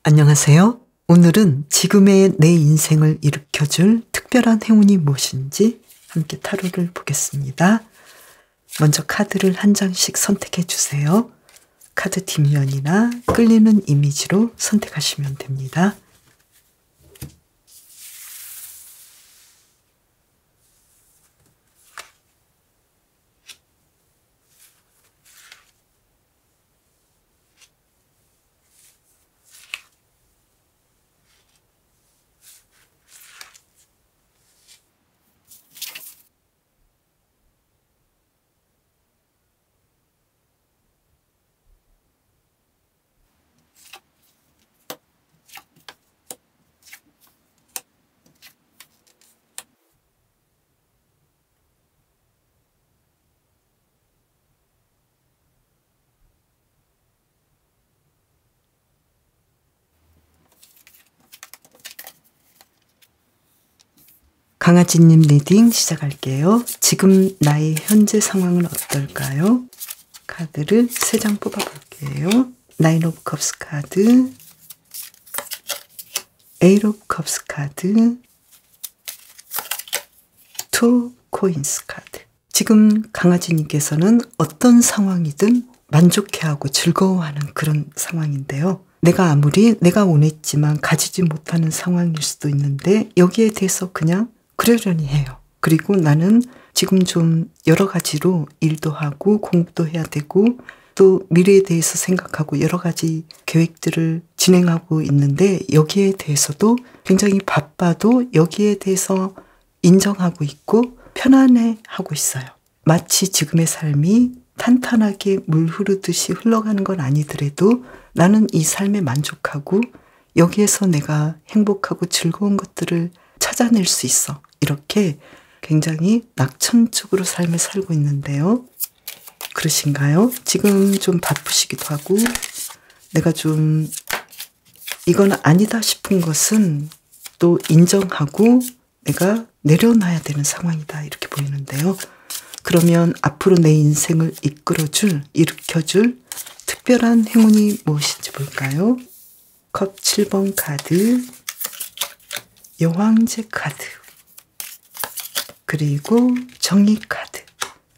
안녕하세요. 오늘은 지금의 내 인생을 일으켜줄 특별한 행운이 무엇인지 함께 타로를 보겠습니다. 먼저 카드를 한 장씩 선택해 주세요. 카드 뒷면이나 끌리는 이미지로 선택하시면 됩니다. 강아지님 리딩 시작할게요. 지금 나의 현재 상황은 어떨까요? 카드를 3장 뽑아볼게요. 나인 오브 컵스 카드, 에잇 오브 컵스 카드, 투 코인스 카드. 지금 강아지님께서는 어떤 상황이든 만족해하고 즐거워하는 그런 상황인데요. 내가 아무리 내가 원했지만 가지지 못하는 상황일 수도 있는데 여기에 대해서 그냥 그러려니 해요. 그리고 나는 지금 좀 여러 가지로 일도 하고 공부도 해야 되고 또 미래에 대해서 생각하고 여러 가지 계획들을 진행하고 있는데 여기에 대해서도 굉장히 바빠도 여기에 대해서 인정하고 있고 편안해하고 있어요. 마치 지금의 삶이 탄탄하게 물 흐르듯이 흘러가는 건 아니더라도 나는 이 삶에 만족하고 여기에서 내가 행복하고 즐거운 것들을 찾아낼 수 있어. 이렇게 굉장히 낙천적으로 삶을 살고 있는데요. 그러신가요? 지금 좀 바쁘시기도 하고 내가 좀 이건 아니다 싶은 것은 또 인정하고 내가 내려놔야 되는 상황이다 이렇게 보이는데요. 그러면 앞으로 내 인생을 이끌어줄, 일으켜줄 특별한 행운이 무엇인지 볼까요? 컵 7번 카드, 여왕제 카드, 그리고 정의 카드.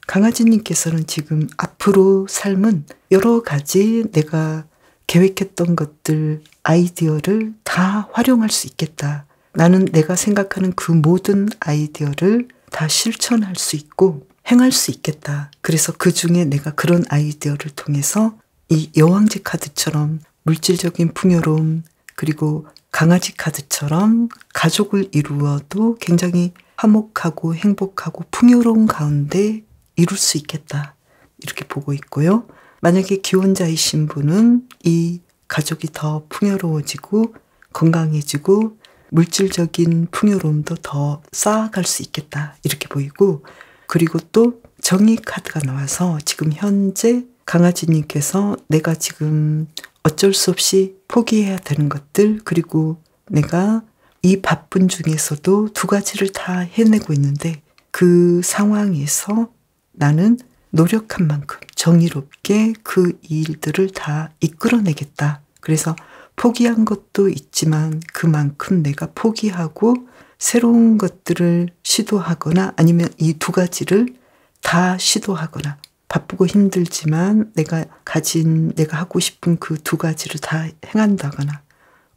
강아지님께서는 지금 앞으로 삶은 여러 가지 내가 계획했던 것들, 아이디어를 다 활용할 수 있겠다. 나는 내가 생각하는 그 모든 아이디어를 다 실천할 수 있고 행할 수 있겠다. 그래서 그 중에 내가 그런 아이디어를 통해서 이 여왕제 카드처럼 물질적인 풍요로움 그리고 강아지 카드처럼 가족을 이루어도 굉장히 화목하고 행복하고 풍요로운 가운데 이룰 수 있겠다. 이렇게 보고 있고요. 만약에 기혼자이신 분은 이 가족이 더 풍요로워지고 건강해지고 물질적인 풍요로움도 더 쌓아갈 수 있겠다. 이렇게 보이고 그리고 또 정의 카드가 나와서 지금 현재 강아지님께서 내가 지금 어쩔 수 없이 포기해야 되는 것들 그리고 내가 이 바쁜 중에서도 2가지를 다 해내고 있는데 그 상황에서 나는 노력한 만큼 정의롭게 그 일들을 다 이끌어내겠다. 그래서 포기한 것도 있지만 그만큼 내가 포기하고 새로운 것들을 시도하거나 아니면 이 2가지를 다 시도하거나 바쁘고 힘들지만 내가 하고 싶은 그 2가지를 다 행한다거나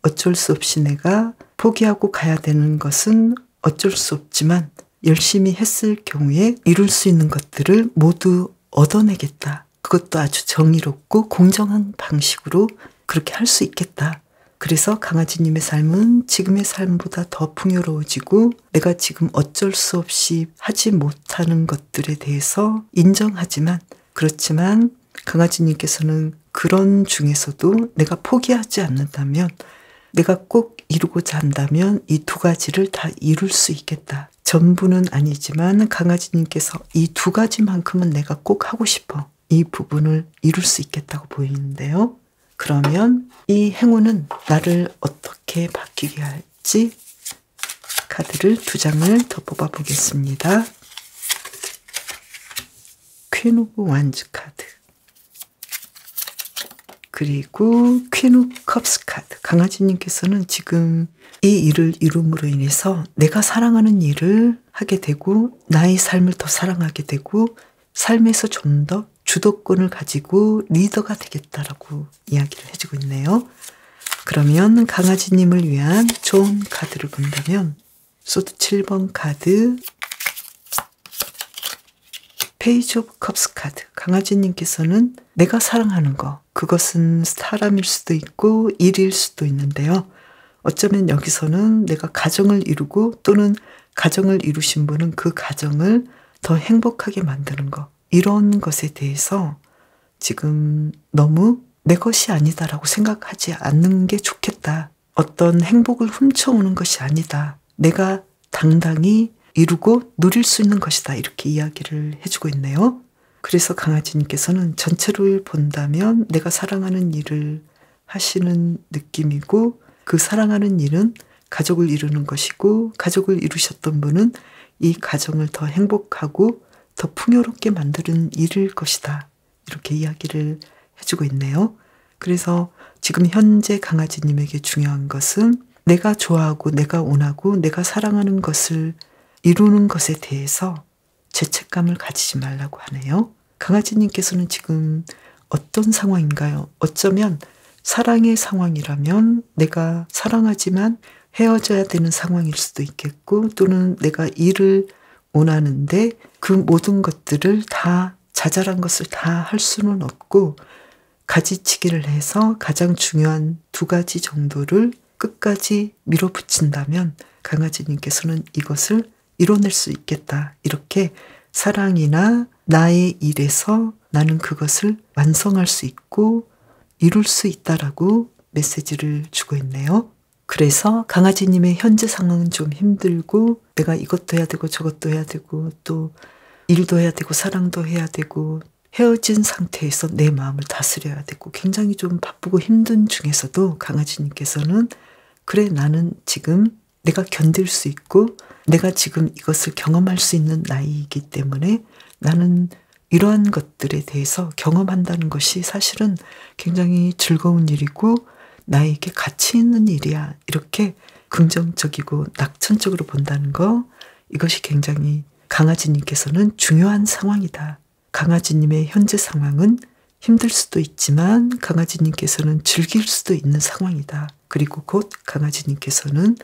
어쩔 수 없이 내가 포기하고 가야 되는 것은 어쩔 수 없지만 열심히 했을 경우에 이룰 수 있는 것들을 모두 얻어내겠다. 그것도 아주 정의롭고 공정한 방식으로 그렇게 할 수 있겠다. 그래서 강아지님의 삶은 지금의 삶보다 더 풍요로워지고 내가 지금 어쩔 수 없이 하지 못하는 것들에 대해서 인정하지만 그렇지만 강아지님께서는 그런 중에서도 내가 포기하지 않는다면 내가 꼭 이루고자 한다면 이 2가지를 다 이룰 수 있겠다. 전부는 아니지만 강아지님께서 이 2가지만큼은 내가 꼭 하고 싶어. 이 부분을 이룰 수 있겠다고 보이는데요. 그러면 이 행운은 나를 어떻게 바뀌게 할지 카드를 2장을 더 뽑아보겠습니다. 퀸 오브 완즈 카드, 그리고 퀸 오브 컵스 카드. 강아지님께서는 지금 이 일을 이룸으로 인해서 내가 사랑하는 일을 하게 되고 나의 삶을 더 사랑하게 되고 삶에서 좀 더 주도권을 가지고 리더가 되겠다라고 이야기를 해주고 있네요. 그러면 강아지님을 위한 좋은 카드를 본다면 소드 7번 카드, 페이지 오브 컵스 카드. 강아지님께서는 내가 사랑하는 거, 그것은 사람일 수도 있고 일일 수도 있는데요. 어쩌면 여기서는 내가 가정을 이루고 또는 가정을 이루신 분은 그 가정을 더 행복하게 만드는 거, 이런 것에 대해서 지금 너무 내 것이 아니다라고 생각하지 않는 게 좋겠다. 어떤 행복을 훔쳐오는 것이 아니다. 내가 당당히 이루고 누릴 수 있는 것이다. 이렇게 이야기를 해주고 있네요. 그래서 강아지님께서는 전체를 본다면 내가 사랑하는 일을 하시는 느낌이고 그 사랑하는 일은 가족을 이루는 것이고 가족을 이루셨던 분은 이 가정을 더 행복하고 더 풍요롭게 만드는 일일 것이다. 이렇게 이야기를 해주고 있네요. 그래서 지금 현재 강아지님에게 중요한 것은 내가 좋아하고 내가 원하고 내가 사랑하는 것을 이루는 것에 대해서 죄책감을 가지지 말라고 하네요. 강아지님께서는 지금 어떤 상황인가요? 어쩌면 사랑의 상황이라면 내가 사랑하지만 헤어져야 되는 상황일 수도 있겠고 또는 내가 일을 원하는데 그 모든 것들을 다 자잘한 것을 다 할 수는 없고 가지치기를 해서 가장 중요한 2가지 정도를 끝까지 밀어붙인다면 강아지님께서는 이것을 이뤄낼 수 있겠다. 이렇게 사랑이나 나의 일에서 나는 그것을 완성할 수 있고 이룰 수 있다라고 메시지를 주고 있네요. 그래서 강아지님의 현재 상황은 좀 힘들고 내가 이것도 해야 되고 저것도 해야 되고 또 일도 해야 되고 사랑도 해야 되고 헤어진 상태에서 내 마음을 다스려야 되고 굉장히 좀 바쁘고 힘든 중에서도 강아지님께서는 그래 나는 지금 내가 견딜 수 있고 내가 지금 이것을 경험할 수 있는 나이이기 때문에 나는 이러한 것들에 대해서 경험한다는 것이 사실은 굉장히 즐거운 일이고 나에게 가치 있는 일이야. 이렇게 긍정적이고 낙천적으로 본다는 거, 이것이 굉장히 강아지님께서는 중요한 상황이다. 강아지님의 현재 상황은 힘들 수도 있지만 강아지님께서는 즐길 수도 있는 상황이다. 그리고 곧 강아지님께서는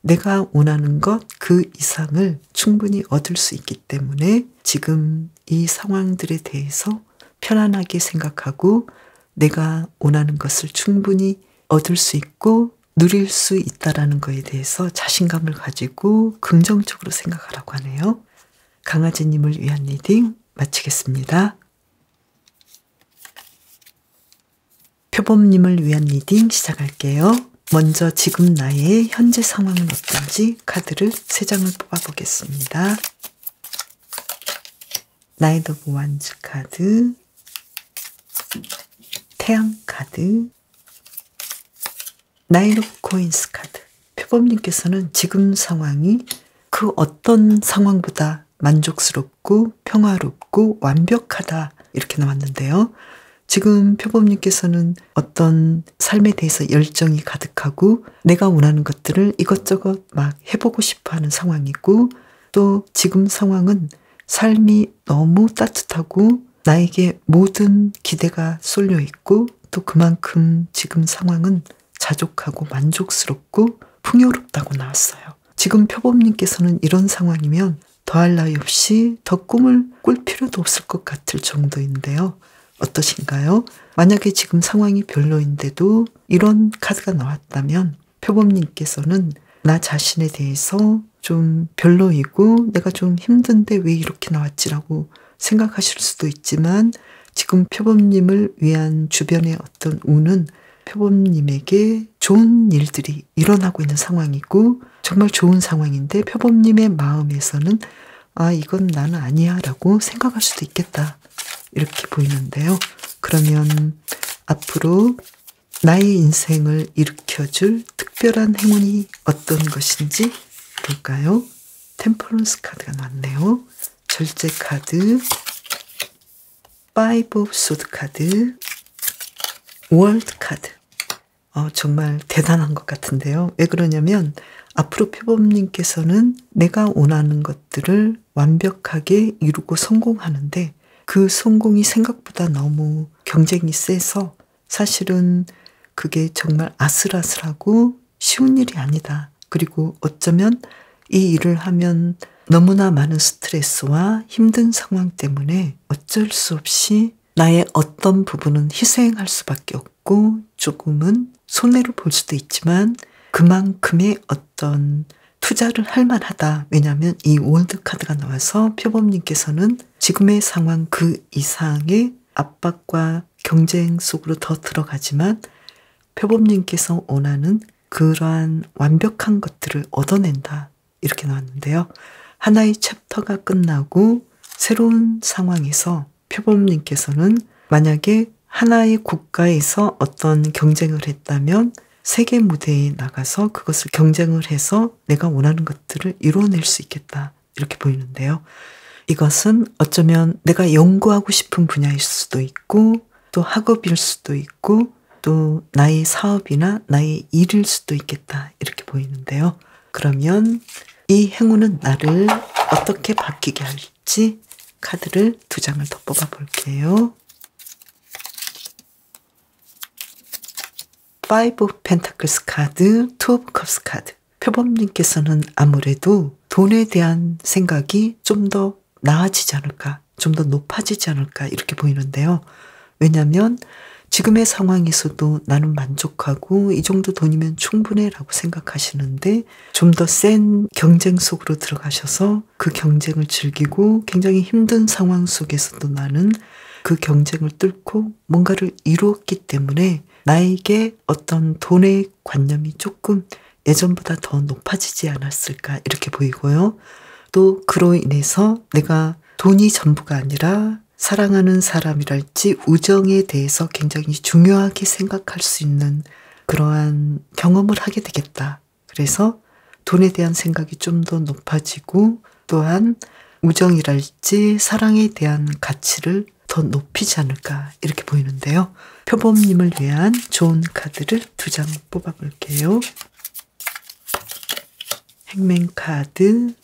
내가 원하는 것 그 이상을 충분히 얻을 수 있기 때문에 지금 이 상황들에 대해서 편안하게 생각하고 내가 원하는 것을 충분히 얻을 수 있고 누릴 수 있다라는 것에 대해서 자신감을 가지고 긍정적으로 생각하라고 하네요. 강아지님을 위한 리딩 마치겠습니다. 표범님을 위한 리딩 시작할게요. 먼저 지금 나의 현재 상황은 어떤지 카드를 3장을 뽑아보겠습니다. 나이트 오브 완즈 카드, 태양 카드, 나인 오브 코인스 카드. 표범님께서는 지금 상황이 그 어떤 상황보다 만족스럽고 평화롭고 완벽하다 이렇게 나왔는데요. 지금 표범님께서는 어떤 삶에 대해서 열정이 가득하고 내가 원하는 것들을 이것저것 막 해보고 싶어하는 상황이고 또 지금 상황은 삶이 너무 따뜻하고 나에게 모든 기대가 쏠려 있고 또 그만큼 지금 상황은 자족하고 만족스럽고 풍요롭다고 나왔어요. 지금 표범님께서는 이런 상황이면 더할 나위 없이 더 꿈을 꿀 필요도 없을 것 같을 정도인데요. 어떠신가요? 만약에 지금 상황이 별로인데도 이런 카드가 나왔다면 표범님께서는 나 자신에 대해서 좀 별로이고 내가 좀 힘든데 왜 이렇게 나왔지라고 생각하실 수도 있지만 지금 표범님을 위한 주변의 어떤 운은 표범님에게 좋은 일들이 일어나고 있는 상황이고 정말 좋은 상황인데 표범님의 마음에서는 아 이건 나는 아니야 라고 생각할 수도 있겠다 이렇게 보이는데요. 그러면 앞으로 나의 인생을 일으켜줄 특별한 행운이 어떤 것인지 볼까요? 템퍼런스 카드가 나왔네요. 절제 카드, 파이브 오브 소드 카드, 월드 카드. 정말 대단한 것 같은데요. 왜 그러냐면 앞으로 표범님께서는 내가 원하는 것들을 완벽하게 이루고 성공하는데 그 성공이 생각보다 너무 경쟁이 세서 사실은 그게 정말 아슬아슬하고 쉬운 일이 아니다. 그리고 어쩌면 이 일을 하면 너무나 많은 스트레스와 힘든 상황 때문에 어쩔 수 없이 나의 어떤 부분은 희생할 수밖에 없고 조금은 손해를 볼 수도 있지만 그만큼의 어떤 투자를 할 만하다. 왜냐하면 이 월드 카드가 나와서 표범님께서는 지금의 상황 그 이상의 압박과 경쟁 속으로 더 들어가지만 표범님께서 원하는 그러한 완벽한 것들을 얻어낸다. 이렇게 나왔는데요. 하나의 챕터가 끝나고 새로운 상황에서 표범님께서는 만약에 하나의 국가에서 어떤 경쟁을 했다면 세계 무대에 나가서 그것을 경쟁을 해서 내가 원하는 것들을 이루어낼 수 있겠다. 이렇게 보이는데요. 이것은 어쩌면 내가 연구하고 싶은 분야일 수도 있고 또 학업일 수도 있고 또 나의 사업이나 나의 일일 수도 있겠다. 이렇게 보이는데요. 그러면 이 행운은 나를 어떻게 바뀌게 할지 카드를 2장을 더 뽑아 볼게요. Five of Pentacles 카드, Two of Cups 카드. 표범님께서는 아무래도 돈에 대한 생각이 좀 더 나아지지 않을까, 좀 더 높아지지 않을까 이렇게 보이는데요. 왜냐하면 지금의 상황에서도 나는 만족하고 이 정도 돈이면 충분해 라고 생각하시는데 좀 더 센 경쟁 속으로 들어가셔서 그 경쟁을 즐기고 굉장히 힘든 상황 속에서도 나는 그 경쟁을 뚫고 뭔가를 이루었기 때문에 나에게 어떤 돈의 관념이 조금 예전보다 더 높아지지 않았을까 이렇게 보이고요. 또 그로 인해서 내가 돈이 전부가 아니라 사랑하는 사람이랄지 우정에 대해서 굉장히 중요하게 생각할 수 있는 그러한 경험을 하게 되겠다. 그래서 돈에 대한 생각이 좀 더 높아지고 또한 우정이랄지 사랑에 대한 가치를 더 높이지 않을까 이렇게 보이는데요. 표범님을 위한 좋은 카드를 2장 뽑아볼게요. 행맨 카드,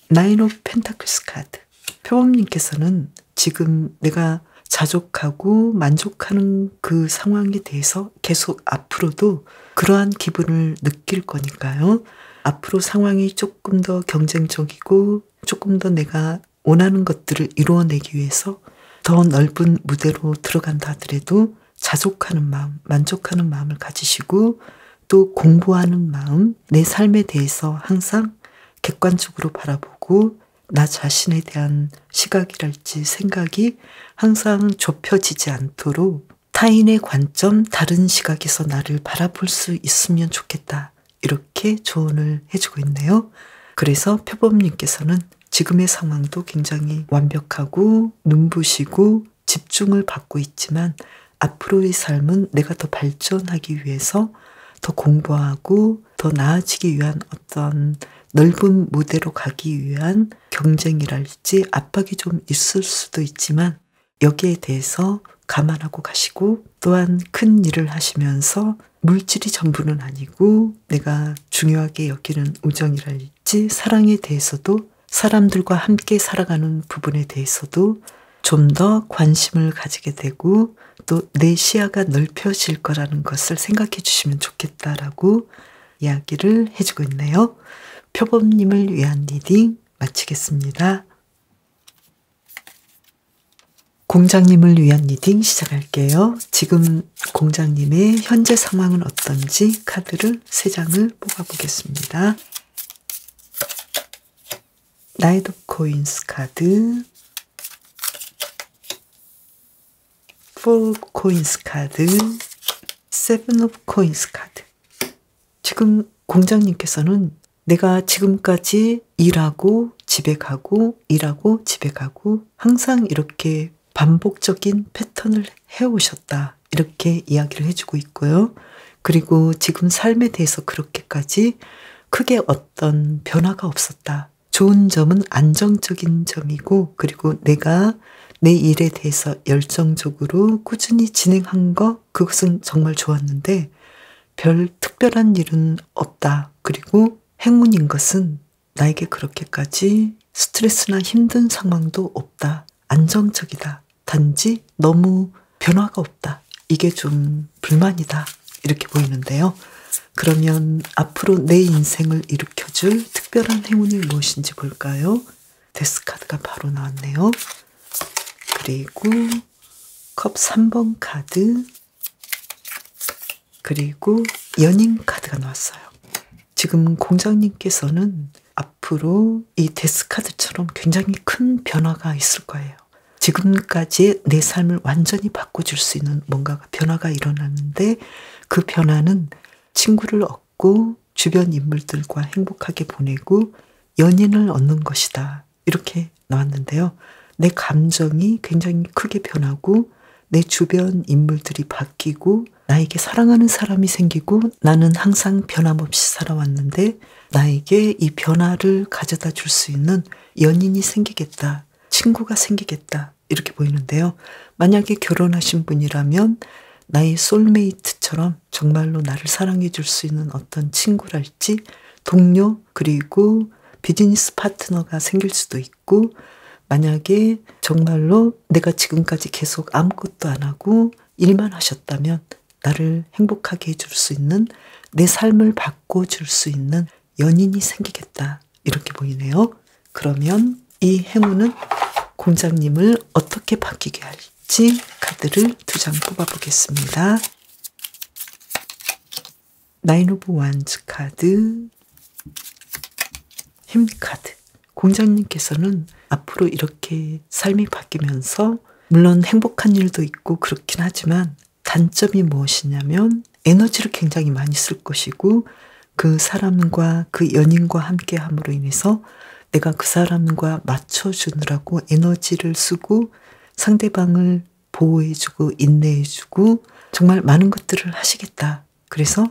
나인 오브 펜타클스 카드. 표범님께서는 지금 내가 자족하고 만족하는 그 상황에 대해서 계속 앞으로도 그러한 기분을 느낄 거니까요. 앞으로 상황이 조금 더 경쟁적이고 조금 더 내가 원하는 것들을 이루어내기 위해서 더 넓은 무대로 들어간다 하더라도 자족하는 마음, 만족하는 마음을 가지시고 또 공부하는 마음, 내 삶에 대해서 항상 객관적으로 바라보고 나 자신에 대한 시각이랄지 생각이 항상 좁혀지지 않도록 타인의 관점, 다른 시각에서 나를 바라볼 수 있으면 좋겠다. 이렇게 조언을 해주고 있네요. 그래서 표범님께서는 지금의 상황도 굉장히 완벽하고 눈부시고 집중을 받고 있지만 앞으로의 삶은 내가 더 발전하기 위해서 더 공부하고 더 나아지기 위한 어떤 넓은 무대로 가기 위한 경쟁이랄지 압박이 좀 있을 수도 있지만 여기에 대해서 감안하고 가시고 또한 큰 일을 하시면서 물질이 전부는 아니고 내가 중요하게 여기는 우정이랄지 사랑에 대해서도 사람들과 함께 살아가는 부분에 대해서도 좀 더 관심을 가지게 되고 또 내 시야가 넓혀질 거라는 것을 생각해 주시면 좋겠다라고 이야기를 해주고 있네요. 표범님을 위한 리딩 마치겠습니다. 공장님을 위한 리딩 시작할게요. 지금 공장님의 현재 상황은 어떤지 카드를 3장을 뽑아보겠습니다. 나이트 오브 코인스 카드, 4 오브 코인스 카드, 7 오브 코인스 카드. 지금 공장님께서는 내가 지금까지 일하고 집에 가고 일하고 집에 가고 항상 이렇게 반복적인 패턴을 해오셨다. 이렇게 이야기를 해주고 있고요. 그리고 지금 삶에 대해서 그렇게까지 크게 어떤 변화가 없었다. 좋은 점은 안정적인 점이고 그리고 내가 내 일에 대해서 열정적으로 꾸준히 진행한 거, 그것은 정말 좋았는데 별 특별한 일은 없다. 그리고 행운인 것은 나에게 그렇게까지 스트레스나 힘든 상황도 없다. 안정적이다. 단지 너무 변화가 없다. 이게 좀 불만이다. 이렇게 보이는데요. 그러면 앞으로 내 인생을 일으켜줄 특별한 행운이 무엇인지 볼까요? 데스 카드가 바로 나왔네요. 그리고 컵 3번 카드, 그리고 연인 카드가 나왔어요. 지금 공장님께서는 앞으로 이 데스 카드처럼 굉장히 큰 변화가 있을 거예요. 지금까지의 내 삶을 완전히 바꿔줄 수 있는 뭔가가 변화가 일어나는데 그 변화는 친구를 얻고 주변 인물들과 행복하게 보내고 연인을 얻는 것이다. 이렇게 나왔는데요. 내 감정이 굉장히 크게 변하고 내 주변 인물들이 바뀌고 나에게 사랑하는 사람이 생기고 나는 항상 변함없이 살아왔는데 나에게 이 변화를 가져다 줄 수 있는 연인이 생기겠다. 친구가 생기겠다. 이렇게 보이는데요. 만약에 결혼하신 분이라면 나의 소울메이트처럼 정말로 나를 사랑해 줄 수 있는 어떤 친구랄지 동료 그리고 비즈니스 파트너가 생길 수도 있고 만약에 정말로 내가 지금까지 계속 아무것도 안 하고 일만 하셨다면 나를 행복하게 해줄 수 있는 내 삶을 바꿔줄 수 있는 연인이 생기겠다. 이렇게 보이네요. 그러면 이 행운은 공장님을 어떻게 바뀌게 할지 카드를 2장 뽑아보겠습니다. 나인 오브 완즈 카드, 힘 카드. 공장님께서는 앞으로 이렇게 삶이 바뀌면서 물론 행복한 일도 있고 그렇긴 하지만 단점이 무엇이냐면 에너지를 굉장히 많이 쓸 것이고 그 사람과 그 연인과 함께 함으로 인해서 내가 그 사람과 맞춰주느라고 에너지를 쓰고 상대방을 보호해주고 인내해주고 정말 많은 것들을 하시겠다. 그래서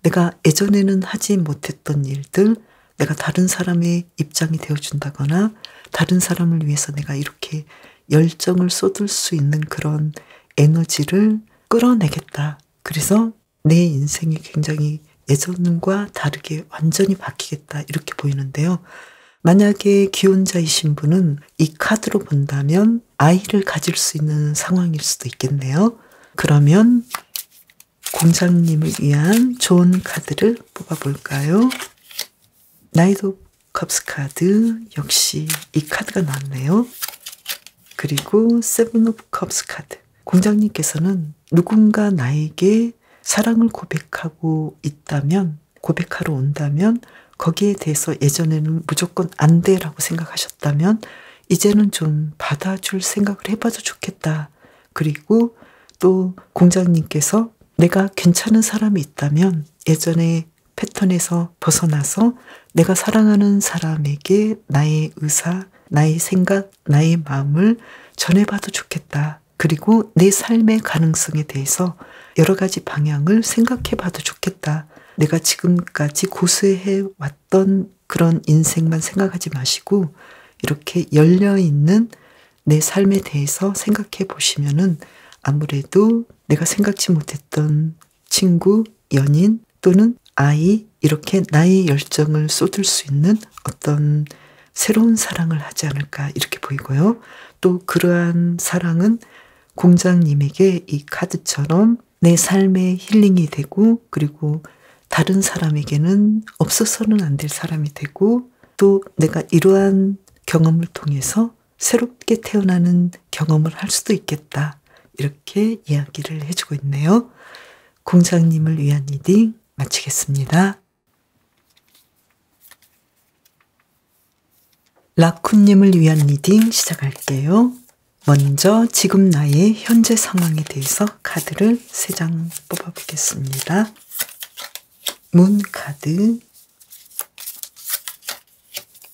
내가 예전에는 하지 못했던 일들, 내가 다른 사람의 입장이 되어준다거나 다른 사람을 위해서 내가 이렇게 열정을 쏟을 수 있는 그런 에너지를 끌어내겠다. 그래서 내 인생이 굉장히 예전과 다르게 완전히 바뀌겠다. 이렇게 보이는데요. 만약에 기혼자이신 분은 이 카드로 본다면 아이를 가질 수 있는 상황일 수도 있겠네요. 그러면 공장님을 위한 좋은 카드를 뽑아볼까요? 나이트 오브 컵스 카드, 역시 이 카드가 나왔네요. 그리고 세븐 오브 컵스 카드. 공장님께서는 누군가 나에게 사랑을 고백하고 있다면, 고백하러 온다면 거기에 대해서 예전에는 무조건 안 돼라고 생각하셨다면 이제는 좀 받아줄 생각을 해봐도 좋겠다. 그리고 또 공장님께서 내가 괜찮은 사람이 있다면 예전에 패턴에서 벗어나서 내가 사랑하는 사람에게 나의 의사, 나의 생각, 나의 마음을 전해봐도 좋겠다. 그리고 내 삶의 가능성에 대해서 여러 가지 방향을 생각해봐도 좋겠다. 내가 지금까지 고수해 왔던 그런 인생만 생각하지 마시고 이렇게 열려있는 내 삶에 대해서 생각해 보시면은 아무래도 내가 생각지 못했던 친구, 연인 또는 아이 이렇게 나의 열정을 쏟을 수 있는 어떤 새로운 사랑을 하지 않을까 이렇게 보이고요. 또 그러한 사랑은 공장님에게 이 카드처럼 내 삶의 힐링이 되고 그리고 다른 사람에게는 없어서는 안 될 사람이 되고 또 내가 이러한 경험을 통해서 새롭게 태어나는 경험을 할 수도 있겠다. 이렇게 이야기를 해주고 있네요. 공장님을 위한 리딩 마치겠습니다. 라쿤님을 위한 리딩 시작할게요. 먼저 지금 나의 현재 상황에 대해서 카드를 3장 뽑아보겠습니다. 문 카드,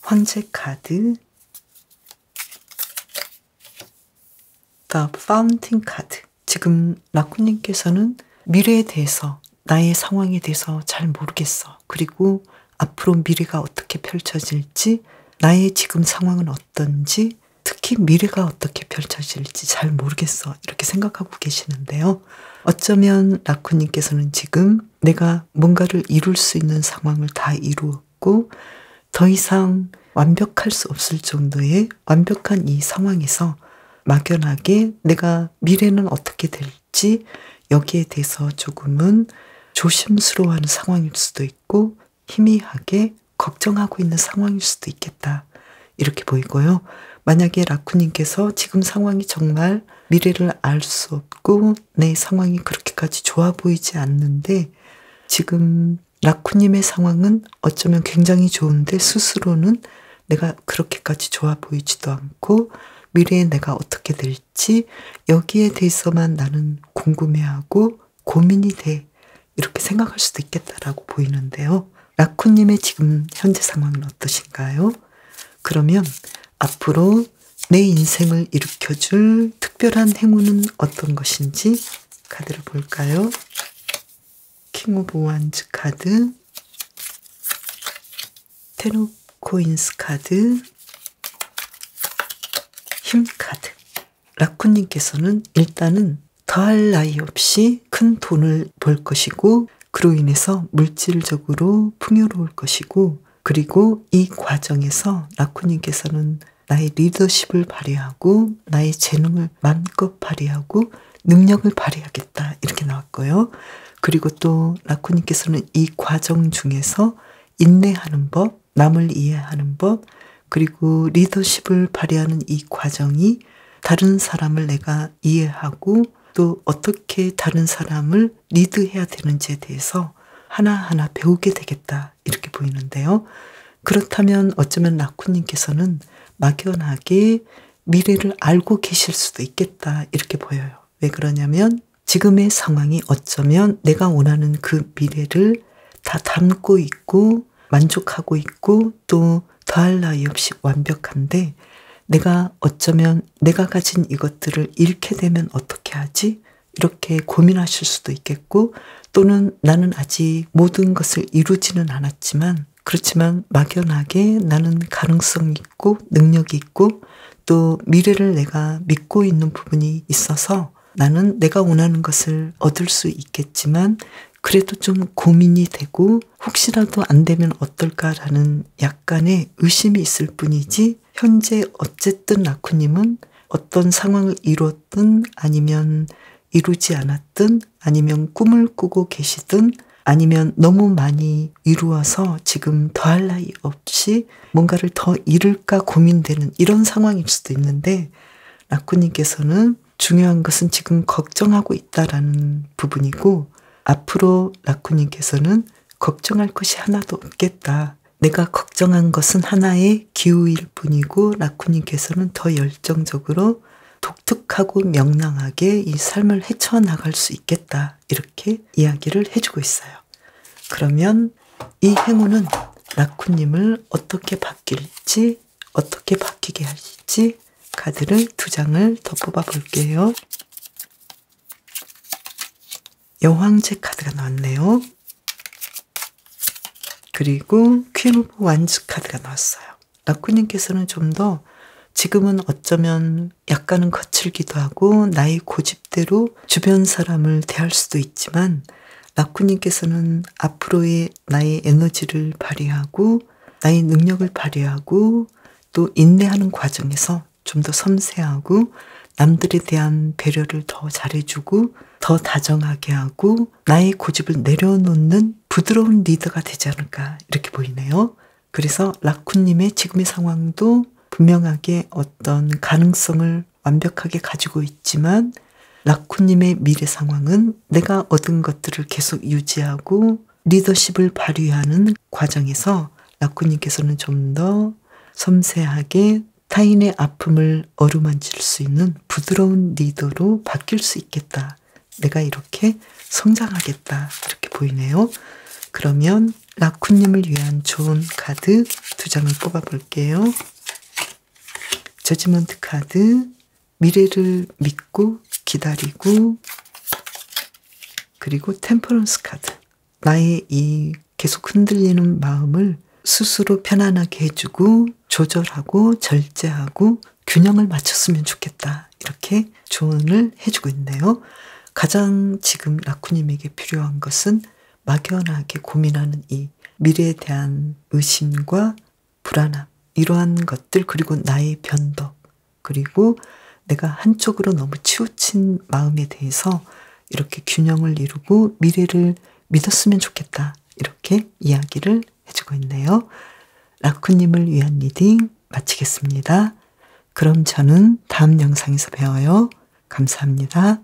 황제 카드, The Fountain 카드. 지금 라쿤님께서는 미래에 대해서 나의 상황에 대해서 잘 모르겠어. 그리고 앞으로 미래가 어떻게 펼쳐질지 나의 지금 상황은 어떤지 특히 미래가 어떻게 펼쳐질지 잘 모르겠어. 이렇게 생각하고 계시는데요. 어쩌면 라쿤님께서는 지금 내가 뭔가를 이룰 수 있는 상황을 다 이루었고 더 이상 완벽할 수 없을 정도의 완벽한 이 상황에서 막연하게 내가 미래는 어떻게 될지 여기에 대해서 조금은 조심스러워하는 상황일 수도 있고 희미하게 걱정하고 있는 상황일 수도 있겠다. 이렇게 보이고요. 만약에 라쿤님께서 지금 상황이 정말 미래를 알 수 없고 내 상황이 그렇게까지 좋아 보이지 않는데 지금 라쿤님의 상황은 어쩌면 굉장히 좋은데 스스로는 내가 그렇게까지 좋아 보이지도 않고 미래에 내가 어떻게 될지 여기에 대해서만 나는 궁금해하고 고민이 돼. 이렇게 생각할 수도 있겠다라고 보이는데요. 라쿤님의 지금 현재 상황은 어떠신가요? 그러면 앞으로 내 인생을 일으켜줄 특별한 행운은 어떤 것인지 카드를 볼까요? 킹 오브 완즈 카드, 텐 오브 코인스 카드, 힘 카드. 라쿤님께서는 일단은 더할 나위 없이 큰 돈을 벌 것이고 그로 인해서 물질적으로 풍요로울 것이고 그리고 이 과정에서 라쿤님께서는 나의 리더십을 발휘하고 나의 재능을 마음껏 발휘하고 능력을 발휘하겠다 이렇게 나왔고요. 그리고 또 라쿤님께서는 이 과정 중에서 인내하는 법, 남을 이해하는 법, 그리고 리더십을 발휘하는 이 과정이 다른 사람을 내가 이해하고 또 어떻게 다른 사람을 리드해야 되는지에 대해서 하나하나 배우게 되겠다 이렇게 보이는데요. 그렇다면 어쩌면 라쿤님께서는 막연하게 미래를 알고 계실 수도 있겠다 이렇게 보여요. 왜 그러냐면 지금의 상황이 어쩌면 내가 원하는 그 미래를 다 담고 있고 만족하고 있고 또 더할 나위 없이 완벽한데 내가 어쩌면 내가 가진 이것들을 잃게 되면 어떻게 하지? 이렇게 고민하실 수도 있겠고 또는 나는 아직 모든 것을 이루지는 않았지만 그렇지만 막연하게 나는 가능성이 있고 능력이 있고 또 미래를 내가 믿고 있는 부분이 있어서 나는 내가 원하는 것을 얻을 수 있겠지만 그래도 좀 고민이 되고 혹시라도 안 되면 어떨까라는 약간의 의심이 있을 뿐이지 현재 어쨌든 라쿤님은 어떤 상황을 이뤘든 아니면 이루지 않았든 아니면 꿈을 꾸고 계시든 아니면 너무 많이 이루어서 지금 더할 나위 없이 뭔가를 더 이룰까 고민되는 이런 상황일 수도 있는데 라쿤님께서는 중요한 것은 지금 걱정하고 있다라는 부분이고 앞으로 라쿤님께서는 걱정할 것이 하나도 없겠다. 내가 걱정한 것은 하나의 기우일 뿐이고 라쿤님께서는 더 열정적으로 독특하고 명랑하게 이 삶을 헤쳐나갈 수 있겠다. 이렇게 이야기를 해주고 있어요. 그러면 이 행운은 라쿤님을 어떻게 바뀔지 어떻게 바뀌게 할지 카드를 2장을 더 뽑아 볼게요. 여왕제 카드가 나왔네요. 그리고 퀸 오브 완즈 카드가 나왔어요. 라쿤님께서는 좀 더 지금은 어쩌면 약간은 거칠기도 하고 나의 고집대로 주변 사람을 대할 수도 있지만 라쿤님께서는 앞으로의 나의 에너지를 발휘하고 나의 능력을 발휘하고 또 인내하는 과정에서 좀 더 섬세하고 남들에 대한 배려를 더 잘해주고 더 다정하게 하고 나의 고집을 내려놓는 부드러운 리더가 되지 않을까 이렇게 보이네요. 그래서 라쿤님의 지금의 상황도 분명하게 어떤 가능성을 완벽하게 가지고 있지만 라쿤님의 미래 상황은 내가 얻은 것들을 계속 유지하고 리더십을 발휘하는 과정에서 라쿤님께서는 좀 더 섬세하게 타인의 아픔을 어루만질 수 있는 부드러운 리더로 바뀔 수 있겠다. 내가 이렇게 성장하겠다. 이렇게 보이네요. 그러면 라쿤님을 위한 좋은 카드 2장을 뽑아 볼게요. 저지먼트 카드, 미래를 믿고 기다리고 그리고 템퍼런스 카드. 나의 이 계속 흔들리는 마음을 스스로 편안하게 해주고 조절하고 절제하고 균형을 맞췄으면 좋겠다. 이렇게 조언을 해주고 있네요. 가장 지금 라쿠님에게 필요한 것은 막연하게 고민하는 이 미래에 대한 의심과 불안함, 이러한 것들, 그리고 나의 변덕, 그리고 내가 한쪽으로 너무 치우친 마음에 대해서 이렇게 균형을 이루고 미래를 믿었으면 좋겠다. 이렇게 이야기를 해주고 있네요. 라쿠님을 위한 리딩 마치겠습니다. 그럼 저는 다음 영상에서 봬요. 감사합니다.